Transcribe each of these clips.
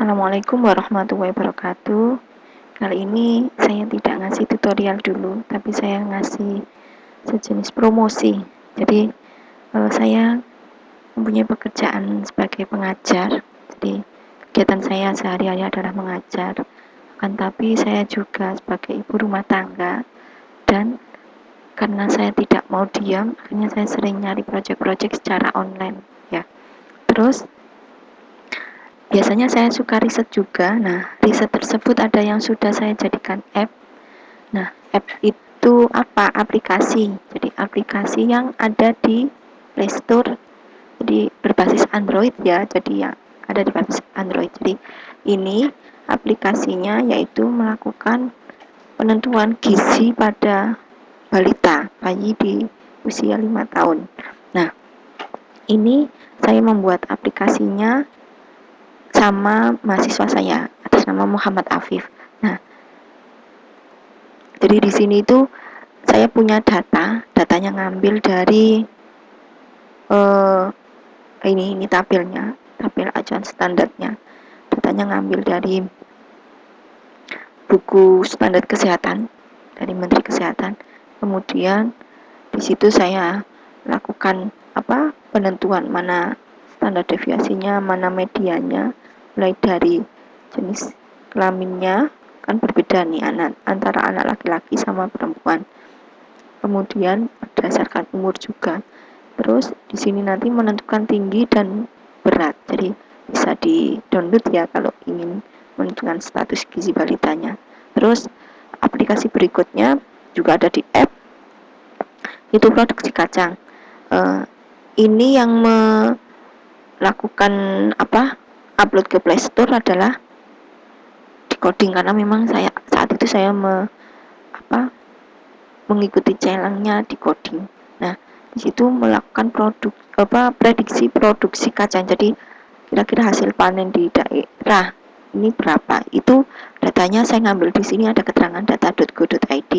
Assalamualaikum warahmatullahi wabarakatuh. Kali ini saya tidak ngasih tutorial dulu, tapi saya ngasih sejenis promosi. Jadi saya mempunyai pekerjaan sebagai pengajar. Jadi kegiatan saya sehari-hari adalah mengajar. Akan tapi saya juga sebagai ibu rumah tangga, dan karena saya tidak mau diam, akhirnya saya sering nyari proyek-proyek secara online ya. Terus biasanya saya suka riset juga. Nah, riset tersebut ada yang sudah saya jadikan app. Nah, app itu apa? Aplikasi. Jadi, aplikasi yang ada di Play Store. Jadi, berbasis Android ya. Jadi, yang ada di basis Android. Jadi, ini aplikasinya yaitu melakukan penentuan gizi pada balita, bayi di usia 5 tahun. Nah, ini saya membuat aplikasinya sama mahasiswa saya atas nama Muhammad Afif. Nah, jadi di sini itu saya punya datanya ngambil dari ini tabelnya, tabel acuan standarnya. Datanya ngambil dari buku standar kesehatan dari Menteri Kesehatan. Kemudian di situ saya lakukan penentuan mana standar deviasinya, mana medianya, mulai dari jenis kelaminnya, kan berbeda nih antara anak laki-laki sama perempuan. Kemudian berdasarkan umur juga. Terus di sini nanti menentukan tinggi dan berat. Jadi bisa di-download ya kalau ingin menentukan status gizi balitanya. Terus aplikasi berikutnya juga ada di app, itu produksi kacang. Ini yang melakukan upload ke Play Store adalah decoding, karena memang saat itu saya mengikuti challenge-nya decoding. Nah, di situ melakukan prediksi produksi kacang. Jadi kira-kira hasil panen di daerah ini berapa. Itu datanya saya ngambil di sini, ada keterangan data.go.id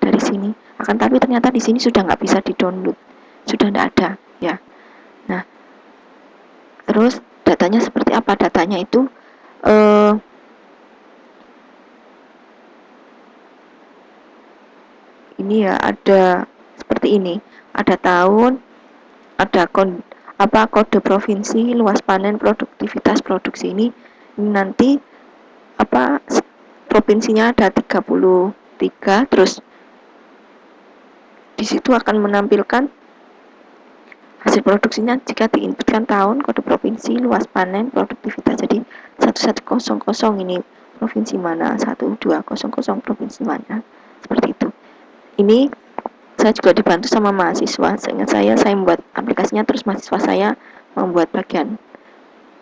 dari sini. Akan tapi ternyata di sini sudah nggak bisa di-download, sudah nggak ada ya. Nah, terus datanya seperti apa? Datanya itu ini ya, ada seperti ini, ada tahun, ada kode provinsi, luas panen, produktivitas produksi. Ini nanti provinsinya ada 33, terus di situ akan menampilkan hasil produksinya jika diinputkan tahun, kode provinsi, luas panen, produktivitas. Jadi 1100 ini provinsi mana, 1200 provinsi mana, seperti itu. Ini saya juga dibantu sama mahasiswa. Seingat saya membuat aplikasinya, terus mahasiswa saya membuat bagian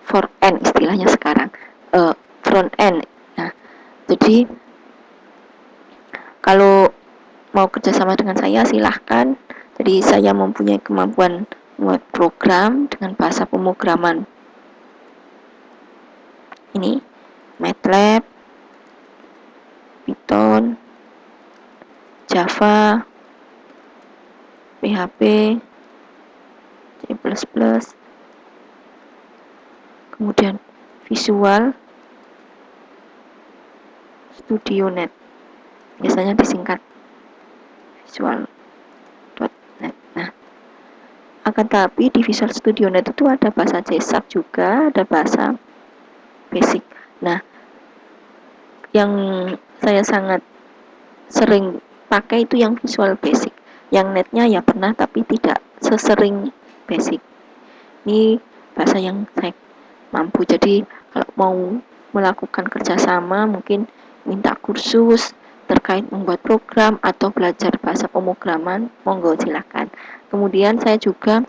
front end, istilahnya sekarang front end. Nah, jadi kalau mau kerjasama dengan saya silahkan. Jadi saya mempunyai kemampuan membuat program dengan bahasa pemrograman ini MATLAB, Python, Java, PHP, C++, kemudian Visual Studio Net, biasanya disingkat Visual.net. Nah, akan tapi di Visual Studio Net itu ada bahasa C# juga, ada bahasa Basic. Nah, yang saya sangat sering pakai itu yang Visual Basic. Yang netnya ya pernah, tapi tidak sesering Basic. Ini bahasa yang saya mampu. Jadi kalau mau melakukan kerjasama, mungkin minta kursus terkait membuat program atau belajar bahasa pemrograman, monggo silakan. Kemudian saya juga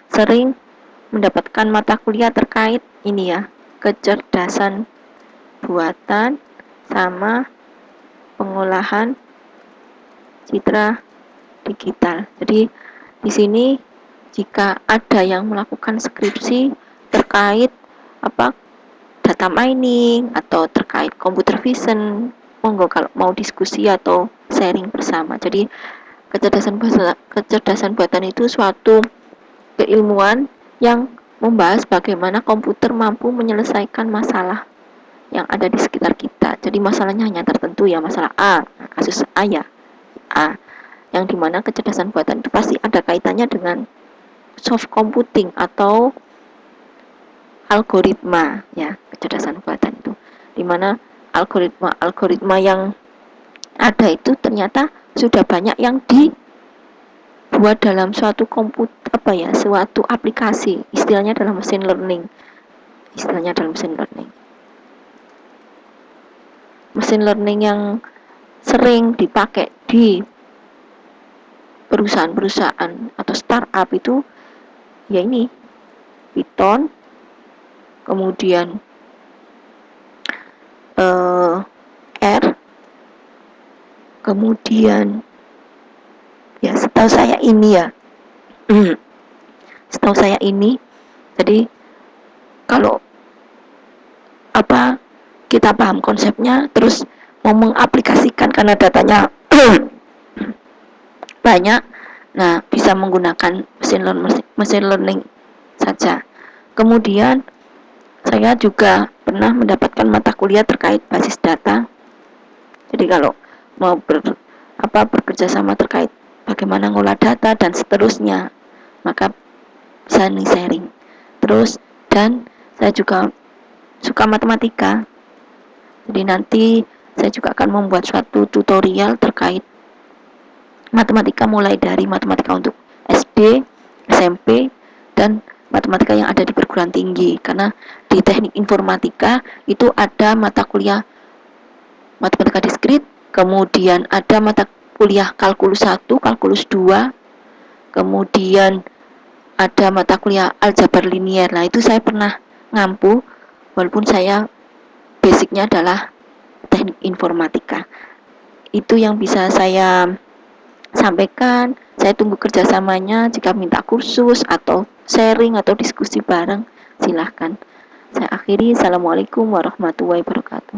sering mendapatkan mata kuliah terkait ini ya, kecerdasan buatan sama pengolahan citra digital. Jadi di sini jika ada yang melakukan skripsi terkait data mining atau terkait computer vision, monggo kalau mau diskusi atau sharing bersama. Jadi kecerdasan buatan itu suatu keilmuan yang membahas bagaimana komputer mampu menyelesaikan masalah yang ada di sekitar kita. Jadi masalahnya hanya tertentu ya, masalah A, kasus A ya, A. Yang dimana kecerdasan buatan itu pasti ada kaitannya dengan soft computing atau algoritma ya, kecerdasan buatan itu. Dimana algoritma yang ada itu ternyata sudah banyak yang dibuat dalam suatu suatu aplikasi, istilahnya dalam mesin learning. Mesin learning yang sering dipakai di perusahaan-perusahaan atau startup itu ya ini Python, kemudian R, kemudian ya setahu saya ini jadi kalau kita paham konsepnya terus mau mengaplikasikan karena datanya banyak, nah bisa menggunakan mesin learning saja. Kemudian saya juga pernah mendapatkan mata kuliah terkait basis data. Jadi kalau mau bekerja sama terkait bagaimana ngolah data dan seterusnya, maka bisa sharing. Terus dan saya juga suka matematika. Jadi nanti saya juga akan membuat suatu tutorial terkait matematika, mulai dari matematika untuk SD, SMP, dan matematika yang ada di perguruan tinggi. Karena di teknik informatika itu ada mata kuliah matematika diskrit, kemudian ada mata kuliah kalkulus 1, kalkulus 2, kemudian ada mata kuliah aljabar linier. Nah, itu saya pernah ngampu, walaupun saya basicnya adalah teknik informatika. Itu yang bisa saya sampaikan. Saya tunggu kerjasamanya. Jika minta kursus atau sharing atau diskusi bareng, silahkan. Saya akhiri. Assalamualaikum warahmatullahi wabarakatuh.